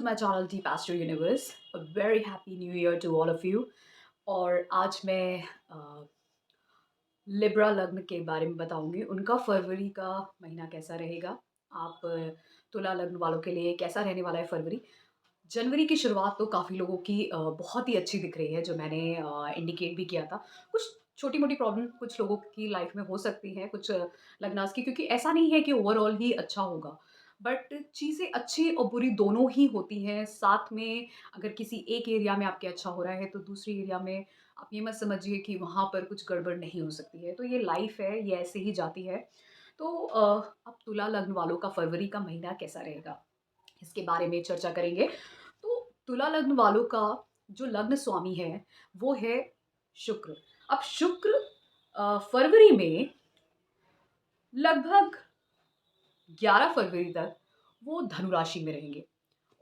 to my channel Deep Astro Universe. A very happy new year to all of you. और आज मैं Libra लग्न के बारे में बताऊंगी उनका फरवरी का महीना कैसा रहेगा। आप तुला लग्न वालों के लिए कैसा रहने वाला है फरवरी। जनवरी की शुरुआत तो काफ़ी लोगों की बहुत ही अच्छी दिख रही है, जो मैंने इंडिकेट भी किया था। कुछ छोटी-मोटी प्रॉब्लम कुछ लोगों की लाइफ में हो सकती है, कुछ लग्नास की, क्योंकि ऐसा नहीं है कि ओवरऑल ही अच्छा होगा। बट चीज़ें अच्छी और बुरी दोनों ही होती हैं। साथ में अगर किसी एक एरिया में आपके अच्छा हो रहा है, तो दूसरी एरिया में आप ये मत समझिए कि वहाँ पर कुछ गड़बड़ नहीं हो सकती है। तो ये लाइफ है, ये ऐसे ही जाती है। तो अब तुला लग्न वालों का फरवरी का महीना कैसा रहेगा, इसके बारे में चर्चा करेंगे। तो तुला लग्न वालों का जो लग्न स्वामी है, वो है शुक्र। अब शुक्र फरवरी में लगभग 11 फरवरी तक वो धनु राशि में रहेंगे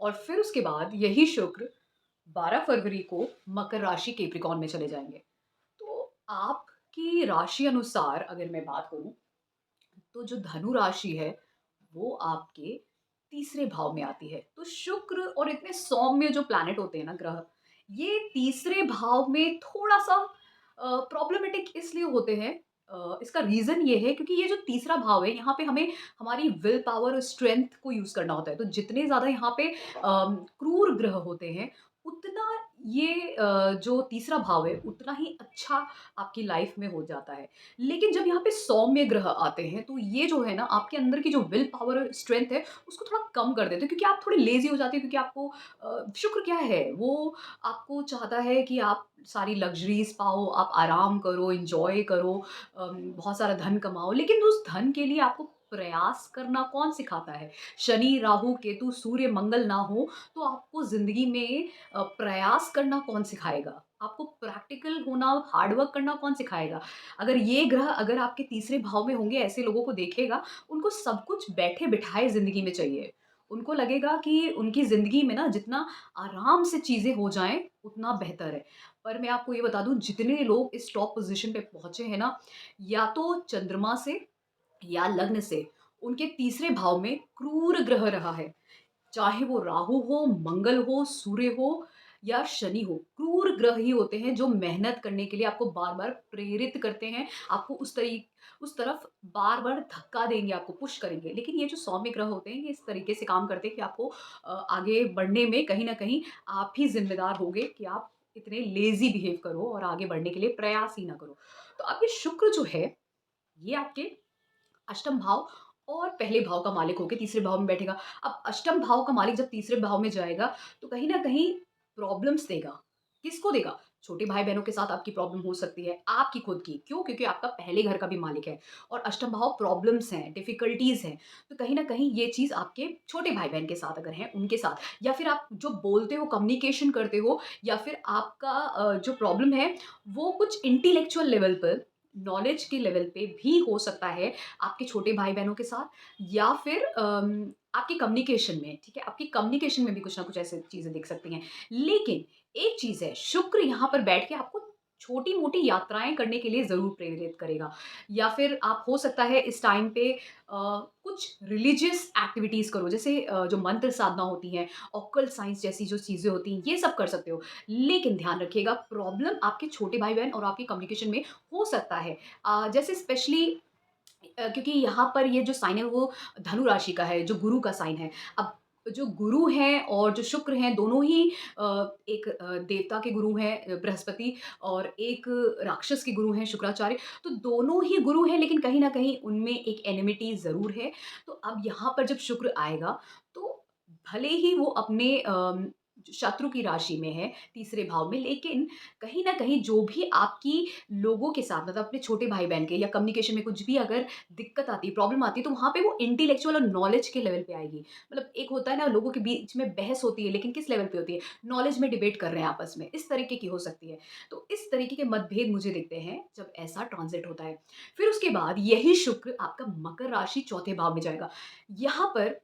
और फिर उसके बाद यही शुक्र 12 फरवरी को मकर राशि कैप्रिकॉर्न में चले जाएंगे। तो आपकी राशि अनुसार अगर मैं बात करूं, तो जो धनु राशि है वो आपके तीसरे भाव में आती है। तो शुक्र और इतने सौम्य जो प्लैनेट होते हैं ना, ग्रह, ये तीसरे भाव में थोड़ा सा प्रॉब्लमेटिक इसलिए होते हैं। इसका रीजन ये है क्योंकि ये जो तीसरा भाव है, यहाँ पे हमें हमारी विल पावर और स्ट्रेंथ को यूज करना होता है। तो जितने ज्यादा यहाँ पे क्रूर ग्रह होते हैं, उतना ये जो तीसरा भाव है उतना ही अच्छा आपकी लाइफ में हो जाता है। लेकिन जब यहाँ पे सौम्य ग्रह आते हैं, तो ये जो है ना, आपके अंदर की जो विल पावर और स्ट्रेंथ है उसको थोड़ा कम कर देते हैं, क्योंकि आप थोड़े लेजी हो जाते हैं। क्योंकि आपको शुक्र क्या है, वो आपको चाहता है कि आप सारी लग्जरीज पाओ, आप आराम करो, इंजॉय करो, बहुत सारा धन कमाओ। लेकिन उस धन के लिए आपको प्रयास करना कौन सिखाता है? शनि, राहु, केतु, सूर्य, मंगल ना हो तो आपको जिंदगी में प्रयास करना कौन सिखाएगा? आपको प्रैक्टिकल होना, हार्ड वर्क करना कौन सिखाएगा? अगर ये ग्रह अगर आपके तीसरे भाव में होंगे, ऐसे लोगों को देखिएगा, उनको सब कुछ बैठे बिठाए ज़िंदगी में चाहिए। उनको लगेगा कि उनकी ज़िंदगी में ना जितना आराम से चीज़ें हो जाएँ, उतना बेहतर है। पर मैं आपको ये बता दूँ, जितने लोग इस टॉप पोज़ीशन पे पहुँचे हैं ना, या तो चंद्रमा से या लग्न से उनके तीसरे भाव में क्रूर ग्रह रहा है। चाहे वो राहु हो, मंगल हो, सूर्य हो या शनि हो, क्रूर ग्रह ही होते हैं जो मेहनत करने के लिए आपको बार-बार प्रेरित करते हैं, आपको उस तरफ बार-बार धक्का देंगे, आपको पुश करेंगे। लेकिन ये जो सौम्य ग्रह होते हैं, ये इस तरीके से काम करते हैं कि आपको आगे बढ़ने में कहीं न कहीं आप ही ज़िम्मेदार होंगे कि आप इतने लेज़ी बिहेव करो और आगे बढ़ने के लिए प्रयास ही ना करो। तो अब ये शुक्र जो है, ये आपके अष्टम भाव और पहले भाव का मालिक होके तीसरे भाव में बैठेगा। अब अष्टम भाव का मालिक जब तीसरे भाव में जाएगा, तो कहीं न कहीं प्रॉब्लम्स देगा। किसको देगा? छोटे भाई-बहनों के साथ आपकी प्रॉब्लम हो सकती है, आपकी खुद की। क्यों? क्योंकि आपका पहले घर का भी मालिक है और अष्टम भाव प्रॉब्लम्स हैं, डिफ़िकल्टीज़ हैं। तो कहीं न कहीं ये चीज़ आपके छोटे भाई-बहन के साथ अगर है, उनके साथ, या फिर आप जो बोलते हो, कम्युनिकेशन करते हो, या फिर आपका जो प्रॉब्लम है, वो कुछ इंटेलेक्चुअल लेवल पर, नॉलेज के लेवल पे भी हो सकता है आपके छोटे भाई-बहनों के साथ, या फिर आपकी कम्युनिकेशन में, ठीक है? आपकी कम्युनिकेशन में भी कुछ ना कुछ ऐसी चीज़ें दिख सकती हैं। लेकिन एक चीज़ है, शुक्र यहाँ पर बैठ के आपको छोटी-मोटी यात्राएँ करने के लिए ज़रूर प्रेरित करेगा, या फिर आप हो सकता है इस टाइम पे कुछ रिलीजियस एक्टिविटीज़ करो, जैसे जो मंत्र साधना होती है, ऑक्कल्ट साइंस जैसी जो चीज़ें होती हैं, ये सब कर सकते हो। लेकिन ध्यान रखिएगा, प्रॉब्लम आपके छोटे भाई-बहन और आपकी कम्युनिकेशन में हो सकता है। जैसे स्पेशली क्योंकि यहाँ पर ये जो साइन है वो धनु राशि का है, जो गुरु का साइन है। अब जो गुरु हैं और जो शुक्र हैं, दोनों ही एक देवता के गुरु हैं, बृहस्पति, और एक राक्षस के गुरु हैं, शुक्राचार्य। तो दोनों ही गुरु हैं, लेकिन कहीं न कहीं उनमें एक एनिमिटी ज़रूर है। तो अब यहाँ पर जब शुक्र आएगा, तो भले ही वो अपने शत्रु की राशि में है, तीसरे भाव में, लेकिन कहीं न कहीं जो भी आपकी लोगों के साथ, मतलब अपने छोटे भाई-बहन के या कम्युनिकेशन में कुछ भी अगर दिक्कत आती है, प्रॉब्लम आती है, तो वहाँ पे वो इंटेलेक्चुअल और नॉलेज के लेवल पे आएगी। मतलब एक होता है ना, लोगों के बीच में बहस होती है, लेकिन किस लेवल पे होती है? नॉलेज में डिबेट कर रहे हैं आपस में, इस तरीके की हो सकती है। तो इस तरीके के मतभेद मुझे दिखते हैं जब ऐसा ट्रांज़िट होता है। फिर उसके बाद यही शुक्र आपका मकर राशि चौथे भाव में जाएगा। यहाँ पर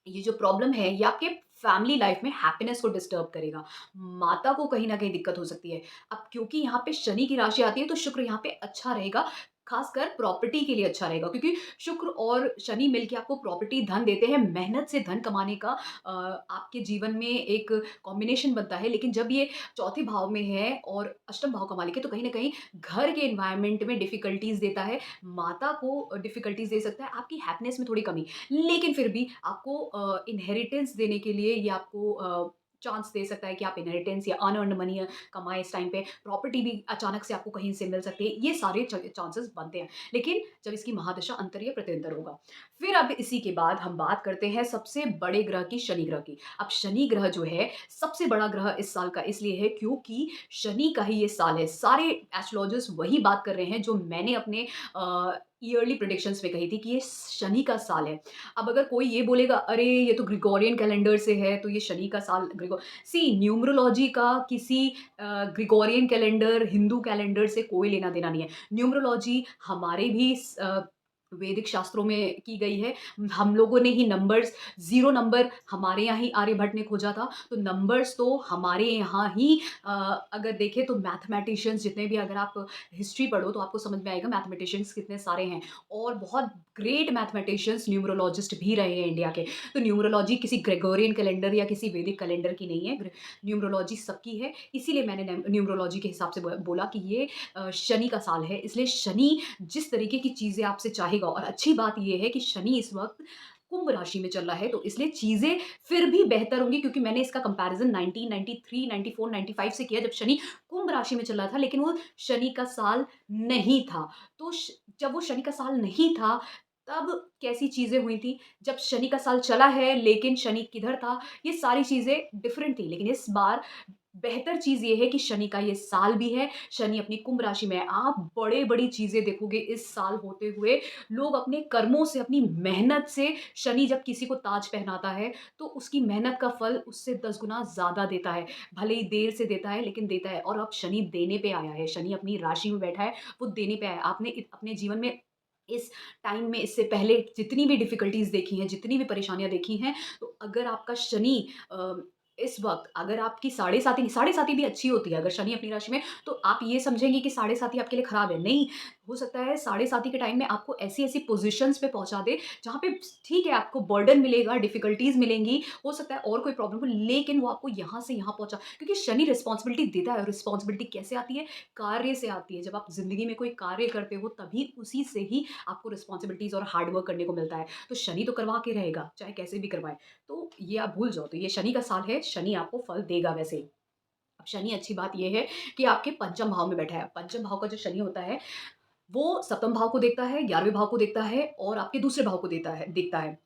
ये जो प्रॉब्लम है, ये आपके फैमिली लाइफ में हैप्पीनेस को डिस्टर्ब करेगा। माता को कहीं न कहीं दिक्कत हो सकती है। अब क्योंकि यहाँ पे शनि की राशि आती है, तो शुक्र यहाँ पे अच्छा रहेगा। खासकर प्रॉपर्टी के लिए अच्छा रहेगा, क्योंकि शुक्र और शनि मिलके आपको प्रॉपर्टी धन देते हैं। मेहनत से धन कमाने का आपके जीवन में एक कॉम्बिनेशन बनता है। लेकिन जब ये चौथे भाव में है और अष्टम भाव का मालिक है, तो कहीं न कहीं घर के एनवायरनमेंट में डिफ़िकल्टीज़ देता है, माता को डिफ़िकल्टीज़ दे सकता है, आपकी हैप्पीनेस में थोड़ी कमी। लेकिन फिर भी आपको इनहेरिटेंस देने के लिए ये आपको चांस दे सकता है कि आप इनहेरिटेंस या अनअर्न्ड मनी कमाएँ इस टाइम पे। प्रॉपर्टी भी अचानक से आपको कहीं से मिल सकती है। ये सारे चांसेस बनते हैं। लेकिन जब इसकी महादशा अंतर या प्रत्यंतर होगा। फिर अब इसी के बाद हम बात करते हैं सबसे बड़े ग्रह की, शनि ग्रह की। अब शनि ग्रह जो है सबसे बड़ा ग्रह इस साल का इसलिए है क्योंकि शनि का ही ये साल है। सारे एस्ट्रोलॉजर्स वही बात कर रहे हैं जो मैंने अपने ईयरली प्रेडिक्शंस में कही थी कि ये शनि का साल है। अब अगर कोई ये बोलेगा, अरे ये तो ग्रिगोरियन कैलेंडर से है, तो ये शनि का साल न्यूमरोलॉजी का किसी ग्रिगोरियन कैलेंडर, हिंदू कैलेंडर से कोई लेना-देना नहीं है। न्यूमरोलॉजी हमारे भी वैदिक शास्त्रों में की गई है। हम लोगों ने ही नंबर्स, 0 नंबर हमारे यहाँ ही आर्यभट्ट ने खोजा था। तो नंबर्स तो हमारे यहाँ ही अ, अगर देखें तो मैथमेटिशियंस जितने भी, अगर आप हिस्ट्री पढ़ो तो आपको समझ में आएगा मैथमेटिशियंस कितने सारे हैं, और बहुत ग्रेट मैथमेटिशियंस न्यूमरोलॉजिस्ट भी रहे हैं इंडिया के। तो न्यूमरोलॉजी किसी ग्रेगोरियन कैलेंडर या किसी वैदिक कैलेंडर की नहीं है। न्यूमरोलॉजी सबकी है। इसीलिए मैंने न्यूमरोलॉजी के हिसाब से बोला कि ये शनि का साल है। इसलिए शनि जिस तरीके की चीज़ें आपसे चाहेगा, और अच्छी बात ये है कि शनि इस वक़्त कुंभ राशि में चल रहा है, तो इसलिए चीज़ें फिर भी बेहतर होंगी, क्योंकि मैंने इसका कंपैरिज़न 1993, 94, 95 से किया, जब शनि कुंभ राशि में चल रहा था, लेकिन वो शनि का साल नहीं था। तो जब वो शनि का साल नहीं था, तब कैसी चीज़ें हुई थी, जब शनि का साल चला है लेकिन शनि किधर था, ये सारी चीज़ें डिफरेंट थी। लेकिन इस बार बेहतर चीज़ ये है कि शनि का ये साल भी है, शनि अपनी कुंभ राशि में है। आप बड़े-बड़ी चीज़ें देखोगे इस साल होते हुए। लोग अपने कर्मों से, अपनी मेहनत से, शनि जब किसी को ताज पहनाता है, तो उसकी मेहनत का फल उससे 10 गुना ज़्यादा देता है। भले ही देर से देता है, लेकिन देता है, और अब शनि देने पे आया है। शनि अपनी राशि में बैठा है, वो देने पे आया है। आपने अपने जीवन में इस टाइम में, इससे पहले जितनी भी डिफ़िकल्टीज़ देखी हैं, जितनी भी परेशानियाँ देखी हैं, तो अगर आपका शनि इस वक़्त, अगर आपकी साढ़े साती भी अच्छी होती है, अगर शनि अपनी राशि में, तो आप ये समझेंगे कि साढ़े साती आपके लिए खराब है। नहीं, हो सकता है साढ़े साती के टाइम में आपको ऐसी-ऐसी पोज़ीशंस पे पहुँचा दे, जहाँ पे ठीक है, आपको बर्डन मिलेगा, डिफ़िकल्टीज़ मिलेंगी, हो सकता है और कोई प्रॉब्लम हो, लेकिन वो आपको यहाँ से यहाँ पहुँचा, क्योंकि शनि रिस्पॉन्सिबिलिटी देता है, और रिस्पॉन्सिबिलिटी कैसे आती है? कार्य से आती है। जब आप ज़िंदगी में कोई कार्य करते हो, तभी उसी से ही आपको रिस्पॉन्सिबिलिटीज़ और हार्ड वर्क करने को मिलता है। तो शनि तो करवा के रहेगा, चाहे कैसे भी करवाए। तो ये आप भूल जाओ, तो ये शनि का साल है, शनि आपको फल देगा वैसे। अब शनि, अच्छी बात ये है कि आपके पंचम भाव में बैठा है। पंचम भाव का जो शनि होता है, वो सप्तम भाव को देखता है, 11वें भाव को देखता है, और आपके दूसरे भाव को देखता है।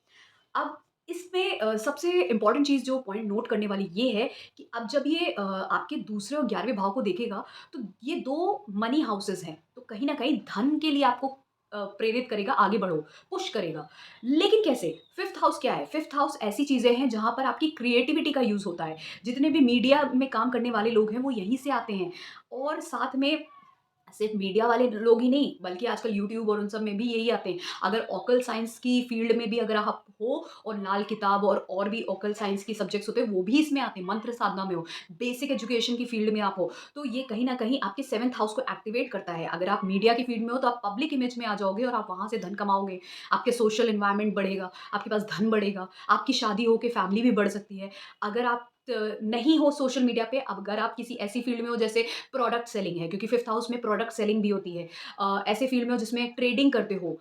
अब इसमें सबसे इम्पोर्टेंट चीज़, जो पॉइंट नोट करने वाली ये है कि अब जब ये आपके दूसरे और 11वें भाव को देखेगा, तो ये 2 मनी हाउसेज़ हैं, तो कहीं न कहीं धन के लिए आपको प्रेरित करेगा, आगे बढ़ो, पुश करेगा। लेकिन कैसे? 5th हाउस क्या है? 5th हाउस ऐसी चीज़ें हैं जहाँ पर आपकी क्रिएटिविटी का यूज़ होता है। जितने भी मीडिया में काम करने वाले लोग हैं, वो यहीं से आते हैं, और साथ में सिर्फ मीडिया वाले लोग ही नहीं, बल्कि आजकल यूट्यूब और उन सब में भी यही आते हैं। अगर ऑकल्ट साइंस की फ़ील्ड में भी अगर आप हो, और लाल किताब और भी ऑकल्ट साइंस के सब्जेक्ट्स होते हैं, वो भी इसमें आते हैं। मंत्र साधना में हो, बेसिक एजुकेशन की फ़ील्ड में आप हो, तो ये कहीं न कहीं आपके 7th हाउस को एक्टिवेट करता है। अगर आप मीडिया की फ़ील्ड में हो, तो आप पब्लिक इमेज में आ जाओगे, और आप वहाँ से धन कमाओगे। आपके सोशल एनवायरनमेंट बढ़ेगा, आपके पास धन बढ़ेगा, आपकी शादी हो के फैमिली भी बढ़ सकती है। अगर आप नहीं हो सोशल मीडिया पे, अगर आप किसी ऐसी फ़ील्ड में हो जैसे प्रोडक्ट सेलिंग है, क्योंकि 5th हाउस में प्रोडक्ट सेलिंग भी होती है। ऐसे फ़ील्ड में हो जिसमें ट्रेडिंग करते हो,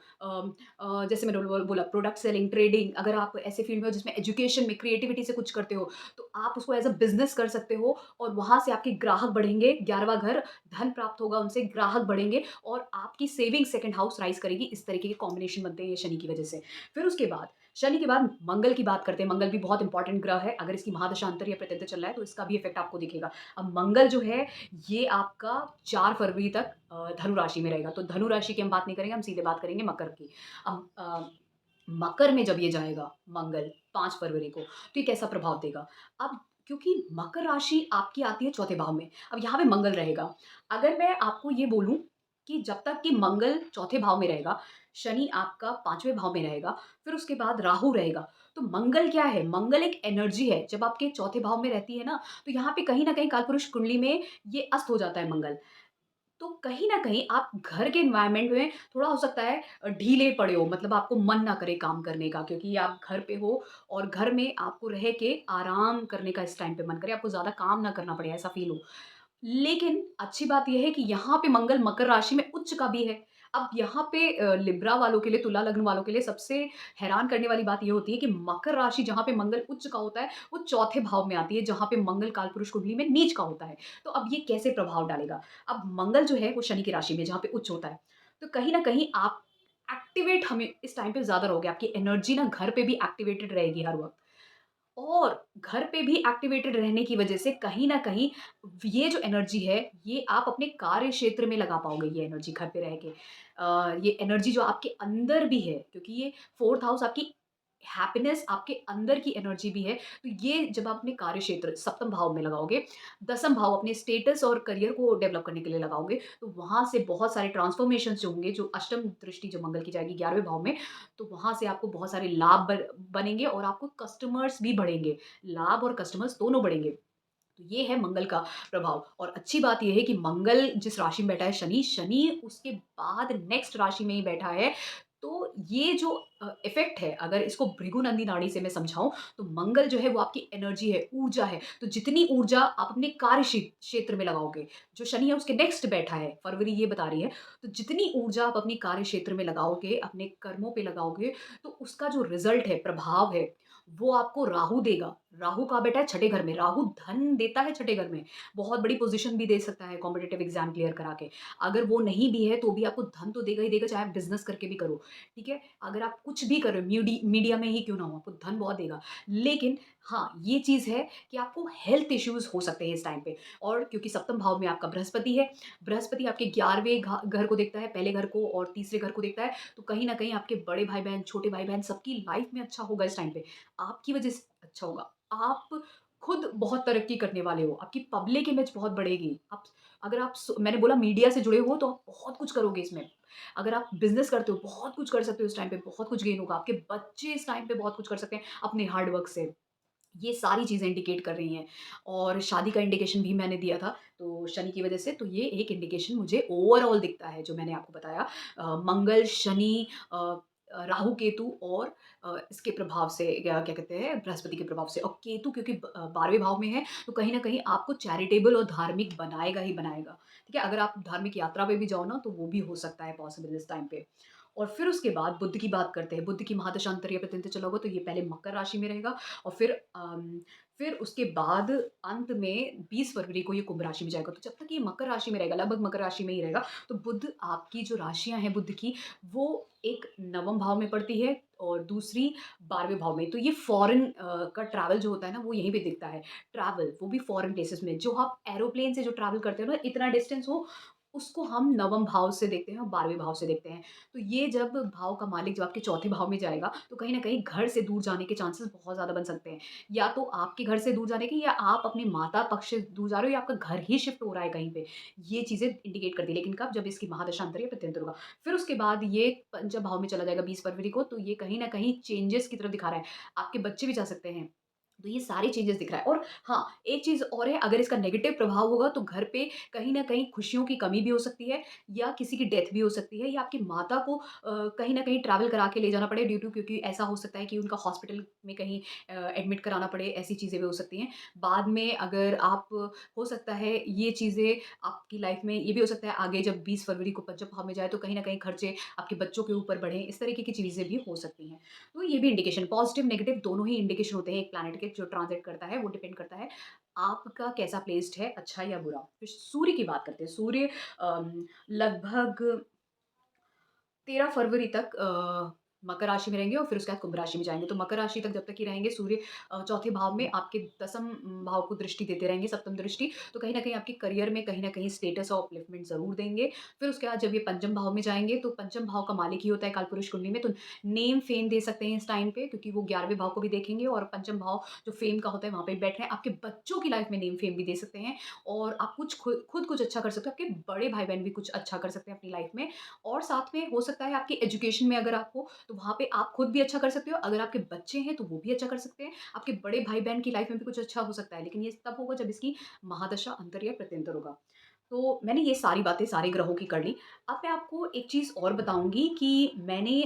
जैसे मैंने बोला प्रोडक्ट सेलिंग, ट्रेडिंग, अगर आप ऐसे फ़ील्ड में हो जिसमें एजुकेशन में क्रिएटिविटी से कुछ करते हो, तो आप उसको एज़ अ बिज़नेस कर सकते हो, और वहाँ से आपके ग्राहक बढ़ेंगे, 11वां घर, धन प्राप्त होगा उनसे, ग्राहक बढ़ेंगे, और आपकी सेविंग 2nd हाउस राइज़ करेगी। इस तरीके के कॉम्बिनेशन बनते हैं ये शनि की वजह से। फिर उसके बाद, शनि के बाद मंगल की बात करते हैं। मंगल भी बहुत इंपॉर्टेंट ग्रह है। अगर इसकी महादशांतर या प्रत्यंतर चल रहा है, तो इसका भी इफ़ेक्ट आपको दिखेगा। अब मंगल जो है, ये आपका 4 फरवरी तक धनु राशि में रहेगा। तो धनु राशि की हम बात नहीं करेंगे, हम सीधे बात करेंगे मकर की। अब मकर में जब ये जाएगा मंगल 5 फरवरी को, तो ये कैसा प्रभाव देगा? अब क्योंकि मकर राशि आपकी आती है चौथे भाव में, अब यहाँ पे मंगल रहेगा। अगर मैं आपको ये बोलूँ कि जब तक कि मंगल चौथे भाव में रहेगा, शनि आपका 5वें भाव में रहेगा, फिर उसके बाद राहु रहेगा। तो मंगल क्या है? मंगल एक एनर्जी है। जब आपके चौथे भाव में रहती है ना, तो यहाँ पे कहीं न कहीं कालपुरुष कुंडली में ये अस्त हो जाता है मंगल। तो कहीं न कहीं आप घर के एनवायरनमेंट में थोड़ा हो सकता है ढीले पड़े हो, मतलब आपको मन ना करे काम करने का, क्योंकि आप घर पे हो और घर में आपको रह के आराम करने का इस टाइम पे मन करे, आपको ज़्यादा काम ना करना पड़े, ऐसा फ़ील हो। लेकिन अच्छी बात ये है कि यहाँ पे मंगल मकर राशि में उच्च का भी है। अब यहाँ पे लिब्रा वालों के लिए, तुला लग्न वालों के लिए सबसे हैरान करने वाली बात ये होती है कि मकर राशि जहाँ पे मंगल उच्च का होता है, वो चौथे भाव में आती है, जहाँ पे मंगल कालपुरुष कुंडली में नीच का होता है। तो अब ये कैसे प्रभाव डालेगा? अब मंगल जो है वो शनि की राशि में जहाँ पे उच्च होता है। तो कहीं न कहीं आप एक्टिवेट हमें इस टाइम पे ज़्यादा रहोगे, आपकी एनर्जी ना घर पे भी एक्टिवेटेड रहेगी हर वक़्त। और घर पे भी एक्टिवेटेड रहने की वजह से कहीं न कहीं ये जो एनर्जी है, ये आप अपने कार्य क्षेत्र में लगा पाओगे, ये एनर्जी घर पे रह के। ये एनर्जी जो आपके अंदर भी है, क्योंकि ये 4th हाउस आपकी हैप्पीनेस, आपके अंदर की एनर्जी भी है। तो ये जब आप अपने कार्य क्षेत्र 7th भाव में लगाओगे, 10th भाव अपने स्टेटस और करियर को डेवलप करने के लिए लगाओगे, तो वहाँ से बहुत सारे ट्रांसफॉर्मेशंस जो होंगे, जो अष्टम दृष्टि जो मंगल की जाएगी 11वें भाव में, तो वहाँ से आपको बहुत सारे लाभ बनेंगे और आपको कस्टमर्स भी बढ़ेंगे। लाभ और कस्टमर्स दोनों बढ़ेंगे। तो ये है मंगल का प्रभाव। और अच्छी बात ये है कि मंगल जिस राशि में बैठा है शनि, शनि उसके बाद नेक्स्ट राशि में ही बैठा है। तो ये जो इफ़ेक्ट है, अगर इसको भृगुनंदी नाड़ी से मैं समझाऊँ, तो मंगल जो है वो आपकी एनर्जी है, ऊर्जा है। तो जितनी ऊर्जा आप अपने कार्य क्षेत्र में लगाओगे, जो शनि है उसके नेक्स्ट बैठा है, फरवरी ये बता रही है, तो जितनी ऊर्जा आप अपने कार्य क्षेत्र में लगाओगे, अपने कर्मों पे लगाओगे, तो उसका जो रिज़ल्ट है, प्रभाव है, वो आपको राहु देगा। राहु कहाँ बैठा है? छठे घर में। राहु धन देता है छठे घर में। बहुत बड़ी पोज़ीशन भी दे सकता है कॉम्पिटिटिव एग्ज़ाम क्लियर करा के। अगर वो नहीं भी है तो भी आपको धन तो देगा ही देगा, चाहे आप बिज़नेस करके भी करो, ठीक है? अगर आप कुछ भी कर रहे हो, मीडिया में ही क्यों ना हो, आपको धन बहुत देगा। लेकिन हाँ, ये चीज़ है कि आपको हेल्थ इश्यूज़ हो सकते हैं इस टाइम पे। और क्योंकि सप्तम भाव में आपका बृहस्पति है, बृहस्पति आपके 11वें घर को देखता है, पहले घर को और तीसरे घर को देखता है, तो कहीं न कहीं आपके बड़े भाई-बहन, छोटे भाई-बहन सबकी लाइफ़ में अच्छा होगा इस टाइम पे। आपकी वज़ह से अच्छा होगा। आप खुद बहुत तरक्की करने वाले हो, आपकी पब्लिक इमेज बहुत बढ़ेगी। आप अगर आप स मैंने बोला मीडिया से जुड़े हो तो आप बहुत कुछ करोगे इसमें। अगर आप बिज़नेस करते हो, बहुत कुछ कर सकते हो इस टाइम पे, बहुत कुछ गेन होगा। आपके बच्चे इस टाइम पे बहुत कुछ कर सकते हैं अपने हार्ड वर्क से। ये सारी चीज़ें इंडिकेट कर रही हैं। और शादी का इंडिकेशन भी मैंने दिया था, तो शनि की वज़ह से, तो ये एक इंडिकेशन मुझे ओवरऑल दिखता है जो मैंने आपको बताया। मंगल, शनि, राहु, केतु और इसके प्रभाव से, क्या क्या कहते हैं, बृहस्पति के प्रभाव से। और केतु क्योंकि 12वें भाव में है, तो कहीं न कहीं आपको चैरिटेबल और धार्मिक बनाएगा ही बनाएगा। ठीक है? अगर आप धार्मिक यात्रा पे भी जाओ ना, तो वो भी हो सकता है पॉसिबल इस टाइम पे। और फिर उसके बाद बुध की बात करते हैं। बुध की महादशा अंतर्य प्रतिनिधि चला होगा, तो ये पहले मकर राशि में रहेगा और फिर उसके बाद अंत में 20 फरवरी को ये कुंभ राशि में जाएगा। तो जब तक ये मकर राशि में रहेगा, लगभग मकर राशि में ही रहेगा, तो बुध, आपकी जो राशियाँ हैं बुध की, वो एक 9वें भाव में पड़ती है और दूसरी 12वें भाव में। तो ये फ़ॉरेन का ट्रैवल जो होता है ना, वो यहीं पे दिखता है। ट्रैवल, वो भी फ़ॉरेन प्लेसेस में। जो आप एरोप्लेन से जो ट्रैवल करते हो ना, इतना डिस्टेंस हो, उसको हम 9वें भाव से देखते हैं और 12वें भाव से देखते हैं। तो ये जब भाव का मालिक जब आपके चौथे भाव में जाएगा, तो कहीं न कहीं घर से दूर जाने के चांसेस बहुत ज़्यादा बन सकते हैं। या तो आपके घर से दूर जाने के, या आप अपने माता पक्ष से दूर जा रहे हो, या आपका घर ही शिफ्ट हो रहा है कहीं पे। ये चीज़ें इंडिकेट करती है, लेकिन कब? जब इसकी महादशा अंतर्य प्रत्यंतर होगा। फिर उसके बाद ये पंचम भाव में चला जाएगा 20 फरवरी को, तो ये कहीं न कहीं चेंजेस की तरफ दिखा रहा है। आपके बच्चे भी जा सकते हैं। तो ये सारी चेंजेस दिख रहा है। और हाँ, एक चीज़ और है, अगर इसका नेगेटिव प्रभाव होगा तो घर पे कहीं न कहीं खुशियों की कमी भी हो सकती है, या किसी की डेथ भी हो सकती है, या आपकी माता को कहीं न कहीं ट्रैवल करा के ले जाना पड़े ड्यू टू, क्योंकि ऐसा हो सकता है कि उनका हॉस्पिटल में कहीं एडमिट कराना पड़े, ऐसी चीज़ें भी हो सकती हैं। बाद में अगर आप, हो सकता है ये चीज़ें आपकी लाइफ़ में ये भी हो सकता है आगे जब 20 फरवरी को पंचम भाव में जाए, तो कहीं न कहीं खर्चे आपके बच्चों के ऊपर बढ़ें, इस तरीके की चीज़ें भी हो सकती हैं। तो ये भी इंडिकेशन, पॉजिटिव नेगेटिव दोनों ही इंडिकेशन होते हैं एक प्लैनेट के, जो ट्रांज़िट करता है वो डिपेंड करता है आपका कैसा प्लेस्ड है, अच्छा या बुरा। फिर सूर्य की बात करते हैं। सूर्य लगभग 13 फरवरी तक मकर राशि में रहेंगे और फिर उसके बाद कुंभ राशि में जाएँगे। तो मकर राशि तक जब तक ही रहेंगे सूर्य चौथे भाव में आपके 10th भाव को दृष्टि देते रहेंगे, सप्तम दृष्टि। तो कहीं न कहीं आपके करियर में कहीं न कहीं स्टेटस और अपलिफ्टमेंट ज़रूर देंगे। फिर उसके बाद जब ये पंचम भाव में जाएँगे, तो पंचम भाव का मालिक ही होता है कालपुरुष कुंडली में, तो नेम फेम दे सकते हैं इस टाइम पे, क्योंकि वो 11वें भाव को भी देखेंगे और पंचम भाव जो फेम का होता है वहाँ पे बैठ रहे हैं। आपके बच्चों की लाइफ़ में नेम फेम भी दे सकते हैं और आप कुछ खुद कुछ अच्छा कर सकते हो। आपके बड़े भाई-बहन भी कुछ अच्छा कर सकते हैं अपनी लाइफ़ में। और साथ में हो सकता है आपकी एजुकेशन में अगर आप हो, तो वहाँ पे आप खुद भी अच्छा कर सकते हो। अगर आपके बच्चे हैं, तो वो भी अच्छा कर सकते हैं। आपके बड़े भाई-बहन की लाइफ़ में भी कुछ अच्छा हो सकता है, लेकिन ये तब होगा जब इसकी महादशा अंतर्य प्रत्यंतर होगा। तो मैंने ये सारी बातें सारे ग्रहों की कर ली। अब मैं आपको एक चीज़ और बताऊँगी कि मैंने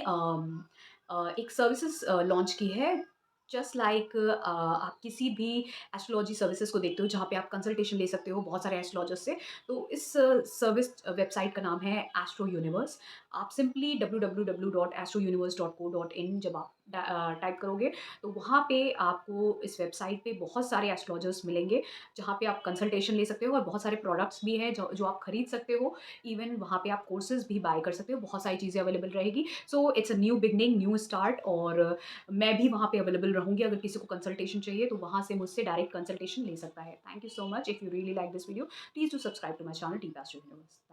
एक सर्विसेज़ लॉन्च की है जस्ट लाइक आप किसी भी एस्ट्रोलॉजी सर्विसेज़ को देखते हो जहाँ पे आप कंसल्टेशन ले सकते हो बहुत सारे एस्ट्रोलॉजर्स से। तो इस सर्विस वेबसाइट का नाम है एस्ट्रो यूनिवर्स। आप सिंपली www.astrouniverse.co.in जब आप टाइप करोगे तो वहाँ पे आपको इस वेबसाइट पे बहुत सारे एस्ट्रोलॉजर्स मिलेंगे जहाँ पे आप कंसल्टेशन ले सकते हो और बहुत सारे प्रोडक्ट्स भी हैं जो जो आप खरीद सकते हो। इवन वहाँ पे आप कोर्सेज़ भी बाय कर सकते हो, बहुत सारी चीज़ें अवेलेबल रहेगी। So it's a new beginning, new start और मैं भी वहाँ पे अवेलेबल रहूँगी अगर किसी को कंसल्टेशन चाहिए तो वहाँ से मुझसे डायरेक्ट कंसल्टेशन ले सकता है। Thank you so much if you really like this video, please do subscribe to my channel T pastor universe.